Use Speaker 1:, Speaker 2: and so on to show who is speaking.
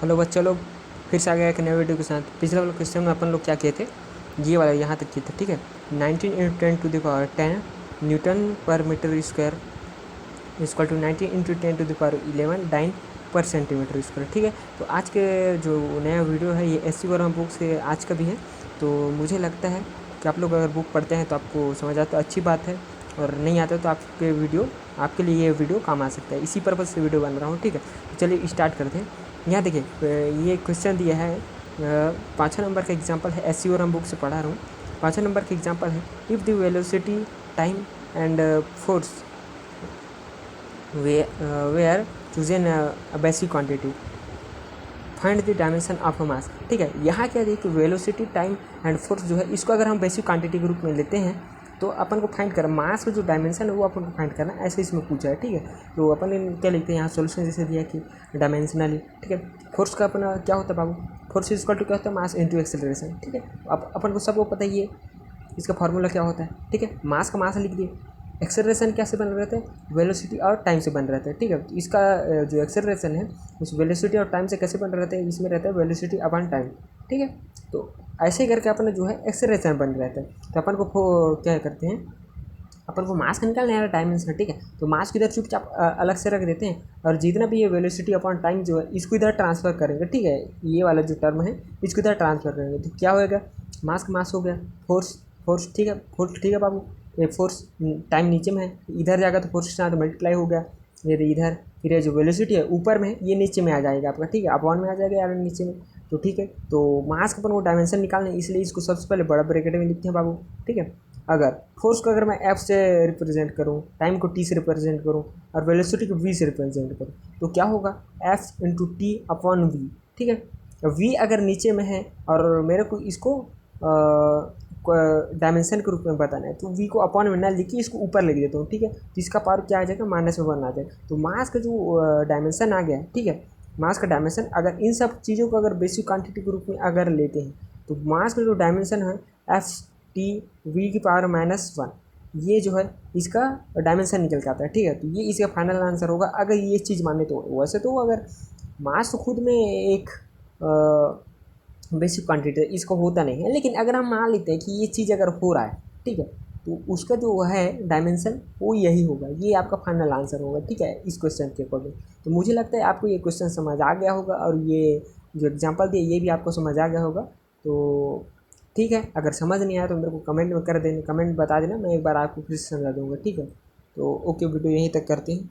Speaker 1: Hello बच्चों लोग, फिर से आ गया एक नए वीडियो के साथ। पिछले वाले क्वेश्चन में अपन लोग क्या किए थे, ये वाला यहाँ तक किए थे, ठीक है। 19 into 10 to the power 10 newton per metre square equal to 19 into 10 to the power 11 dyne per centimetre square, ठीक है। तो आज के जो नया वीडियो है ये एस सी वर्मा बुक से आज का भी है। तो मुझे लगता है कि आप लोग अगर बुक पढ़ते हैं तो आपको समझ आता तो अच्छी बात है, और नहीं आता तो आपके लिए ये वीडियो काम आ सकता है। इसी पर्पज़ से वीडियो बन रहा हूँ, ठीक है। तो चलिए स्टार्ट करते हैं। यहाँ देखिए, ये क्वेश्चन दिया है, 5 नंबर का एग्जाम्पल है। एस सी और हम बुक से पढ़ा रहा हूँ। 5 नंबर का एग्जाम्पल है, if the velocity time and force were chosen basic quantity find the dimension of a mass, ठीक है। यहाँ क्या देखिए, वेलोसिटी टाइम एंड फोर्स जो है इसको अगर हम बेसिक क्वांटिटी के रूप में लेते हैं तो अपन को फाइंड करना, मास का जो डायमेंशन है वो अपन को फाइंड करना, ऐसे इसमें पूछा है, ठीक है। तो अपन क्या लिखते हैं यहाँ, सोल्यूशन जैसे दिया कि डायमेंशनली, ठीक है। फोर्स का अपना क्या होता है बाबू, फोर्स इक्वल टू क्या होता है, मास इनटू एक्सेलरेशन, ठीक है। अपन को सबको पता ही है इसका फार्मूला क्या होता है, ठीक है। मास का मास लिख दिए, एक्सेलरेशन क्या से बन रहते हैं, वेलोसिटी और टाइम से बन रहते हैं, ठीक है। तो इसका जो एक्सेलरेशन है उस वेलोसिटी और टाइम से कैसे बन रहते हैं, इसमें रहता है वेलोसिटी अपॉन टाइम, ठीक है। तो ऐसे ही करके अपन जो है एक्सेलरेशन बन रहता है। तो अपन को क्या करते हैं, अपन को मास का निकालना है डायमेंशन, ठीक है। तो मास को इधर चुपचाप अलग से रख देते हैं, और जितना भी ये वेलोसिटी अपॉन टाइम जो है इसको इधर ट्रांसफर करेंगे, ठीक है। ये वाला जो टर्म है इसको इधर ट्रांसफर करेंगे तो क्या होएगा, मास का मास हो गया, फोर्स फोर्स, ठीक है। फोर्स, ठीक है बाबू। ये फोर्स टाइम नीचे में है, इधर जाएगा तो फोर्स ना तो मल्टीप्लाई हो गया, ये इधर। फिर ये जो वेलोसिटी है ऊपर में, ये नीचे में आ जाएगा आपका, ठीक है। अपॉन में आ जाएगा यार नीचे में, तो ठीक है। तो मास का अपन को डायमेंशन निकालना है, इसलिए इसको सबसे पहले बड़ा ब्रैकेट में लिखते हैं बाबू, ठीक है। अगर फोर्स को अगर मैं एफ से रिप्रेजेंट करूँ, टाइम को टी से रिप्रेजेंट करूँ, और वेलोसिटी को वी से रिप्रेजेंट करूँ, तो क्या होगा, F into T upon V, ठीक है। वी अगर नीचे में है और मेरे को इसको डायमेंशन के रूप में बताना है, तो वी को अपॉन में ना लिखिए, इसको ऊपर लिख देता हूँ, ठीक है। तो इसका पावर क्या आ जाएगा, -1 आ जाएगा। तो मास का जो डायमेंशन आ गया, ठीक है। मास का डायमेंशन अगर इन सब चीज़ों को अगर बेसिक क्वांटिटी के रूप में अगर लेते हैं, तो मास का जो डायमेंशन है एफ टी वी की पावर -1, ये जो है इसका डायमेंशन निकल के आता है, ठीक है। तो ये इसका फाइनल आंसर होगा अगर ये चीज़ माने तो। वैसे तो अगर मास तो खुद में एक बेसिक क्वांटिटी इसको होता नहीं है, लेकिन अगर हम मान लेते हैं कि ये चीज़ अगर हो रहा है, ठीक है, तो उसका जो है डायमेंशन वो यही होगा, ये आपका फाइनल आंसर होगा, ठीक है, इस क्वेश्चन के अकॉर्डिंग। तो मुझे लगता है आपको ये क्वेश्चन समझ आ गया होगा, और ये जो एग्जांपल दिए ये भी आपको समझ आ गया होगा। तो ठीक है, अगर समझ नहीं आया तो मेरे को कमेंट में कर देना, कमेंट बता देना, मैं एक बार आपको फिर से समझा दूँगा, ठीक है। तो ओके, वीडियो यहीं तक करते हैं।